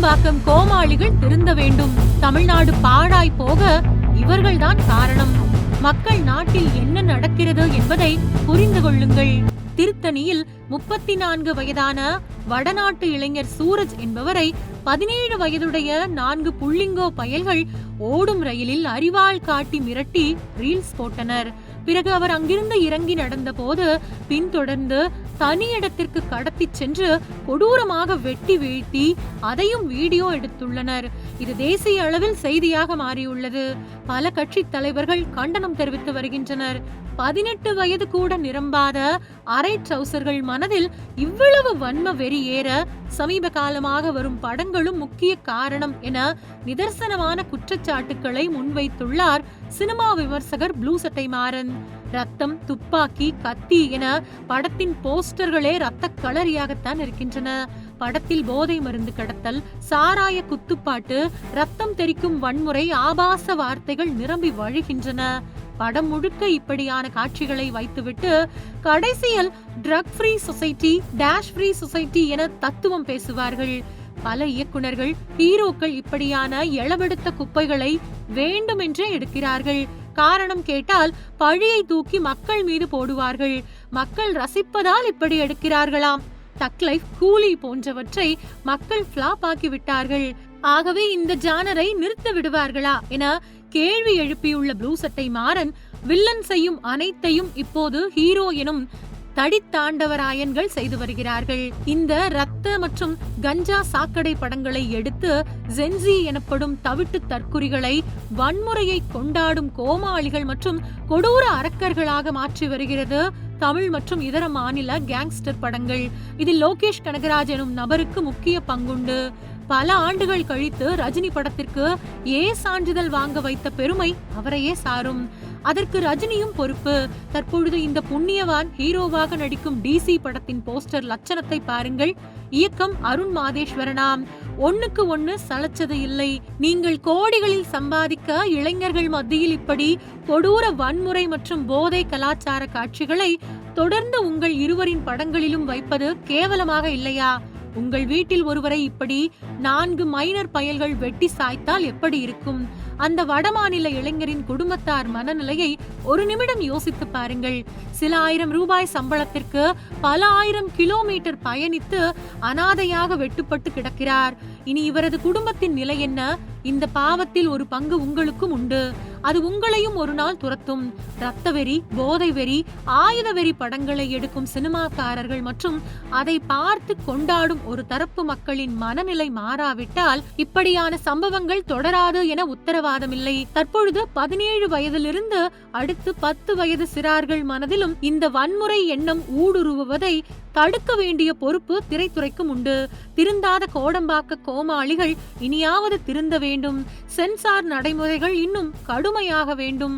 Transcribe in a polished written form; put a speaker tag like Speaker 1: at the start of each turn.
Speaker 1: கோடம்பாக்கம் கோமாளிகள் திருந்த வேண்டும். தமிழ்நாடு பாழாய் போக இவர்கள்தான் காரணம். மக்கள் நாட்டில் என்ன நடக்கிறது என்பதை புரிந்து கொள்ளுங்கள். திருத்தணியில் 34 வயதான வடநாட்டு இளைஞர் சூரஜ் என்பவரை 17 வயதுடைய 4 புள்ளிங்கோ பயல்கள் ஓடும் ரயிலில் அரிவாள் காட்டி மிரட்டி ரீல்ஸ் போட்டனர். பிறகு அவர் அங்கிருந்து இறங்கி நடந்த போது பின்தொடர்ந்து தனி இடத்திற்கு கடத்தி சென்று கொடூரமாக வெட்டி வீழ்த்தி அதையும் வீடியோ எடுத்துள்ளனர். இது தேசிய அளவில் செய்தியாக மாறியுள்ளது. பல கட்சி தலைவர்கள் கண்டனம் தெரிவித்து வருகின்றனர். 18 வயது கூட நிரம்பாத அரை ட்ரவுசர்கள் மனதில் இவ்வளவு வன்ம வெறி ஏற சமீப காலமாக வரும் படங்களும் முக்கிய காரணம் என நிதர்சனமான குற்றச்சாட்டுக்களை முன்வைத்துள்ளார் சினிமா விமர்சகர் ப்ளூ சட்டை மாறன். ரத்தம், துப்பாக்கி, கத்தி என படத்தின் போஸ்டர்களே ரத்த களரியாகத்தான் இருக்கின்றன. படத்தில் போதை மருந்து கடத்தல், சாராய குத்துப்பாட்டு, ரத்தம் தெறிக்கும் வன்முறை, ஆபாச வார்த்தைகள் நிரம்பி வழிகின்றன. படம் முழுக்க இப்படியான காட்சிகளை வைத்துவிட்டு கடைசியில் drug free society, dash free society என தத்துவம் பேசுவார்கள். பல இயக்குனர்கள், ஹீரோக்கள் இப்படியான எளவெடுத்த குப்பைகளை வேண்டுமென்றே எடுக்கிறார்கள். காரணம் கேட்டால் பழியை தூக்கி மக்கள் மீது போடுவார்கள். மக்கள் ரசிப்பதால் இப்படி எடுக்கிறார்களாம். தக் லைஃப், கூலி போன்றவற்றை மக்கள் ஃபிளாப் ஆக்கி விட்டார்கள். ஆகவே இந்த ஜானரை நிறுத்த விடுவார்களா என கேள்வி எழுப்பியுள்ள ப்ளூ சட்டை மாறன், வில்லன் செய்யும் அனைத்தையும் இப்போது ஹீரோ எனும் தடித்தாண்டவராயன்கள் செய்து வருகிறார்கள். இந்த ரத்த மற்றும் கஞ்சா சாக்கடை படங்களை எடுத்து ஜென்சி எனப்படும் தவிட்டு தற்குறிகளை வன்முறையை கொண்டாடும் கோமாளிகள் மற்றும் கொடூர அரக்கர்களாக மாற்றி வருகிறது தமிழ் மற்றும் இதர மாநில கேங்ஸ்டர் படங்கள். இதில் லோகேஷ் கனகராஜ் எனும் நபருக்கு முக்கிய பங்குண்டு. பல ஆண்டுகள் கழித்து ரஜினி படத்திற்கு சான்றிதழ் வாங்க வைத்த பெருமை அவரையே சாரும். அதற்கு ரஜினியும் பொறுப்பு. தற்பொழுது இந்த புண்ணியவான் ஹீரோவாக நடிக்கும் DC படத்தின் போஸ்டர் லட்சணத்தை பாருங்கள். இயக்கம் அருண் மாதேஸ்வரனாம். ஒண்ணுக்கு ஒண்ணு சளைச்சது இல்லை. நீங்கள் கோடிகளில் சம்பாதிக்க இளைஞர்கள் மத்தியில் இப்படி கொடூர வன்முறை மற்றும் போதை கலாச்சார காட்சிகளை தொடர்ந்து உங்கள் இருவரின் படங்களிலும் வைப்பது கேவலமாக இல்லையா? உங்கள் வீட்டில் ஒருவரை இப்படி 4 மைனர் பயல்கள் வெட்டி சாய்த்தால் எப்படி இருக்கும்? அந்த வடமாநில இளைஞரின் குடும்பத்தார் மனநிலையை ஒரு நிமிடம் யோசித்து பாருங்கள். சில ஆயிரம் ரூபாய் சம்பளத்திற்கு பல ஆயிரம் கிலோமீட்டர் பயணித்து அனாதையாக வெட்டுப்பட்டு கிடக்கிறார். இனி இவரது குடும்பத்தின் நிலை என்ன? இந்த பாவத்தில் ஒரு பங்கு உங்களுக்கும் உண்டு. அது உங்களையும் ஒரு நாள் துரத்தும். ரத்த வெறி, போதை வெறி, ஆயுத வெறி படங்களை எடுக்கும் சினிமாக்காரர்கள் மற்றும் அதை பார்த்து கொண்டாடும் ஒரு தரப்பு மக்களின் மனநிலை மாறாவிட்டால் இப்படியான சம்பவங்கள் தொடராது என உத்தரவாதமில்லை. தற்பொழுது 17 வயதிலிருந்து அடுத்து 10 வயது சிறார்கள் மனதிலும் இந்த வன்முறை எண்ணம் ஊடுருவுவதை தடுக்க வேண்டிய பொறுப்பு திரைத்துறைக்கும் உண்டு. திருந்தாத கோடம்பாக்க கோமாளிகள் இனியாவது திருந்த வேண்டும். சென்சார் நடைமுறைகள் இன்னும் கடுமையாக வேண்டும்.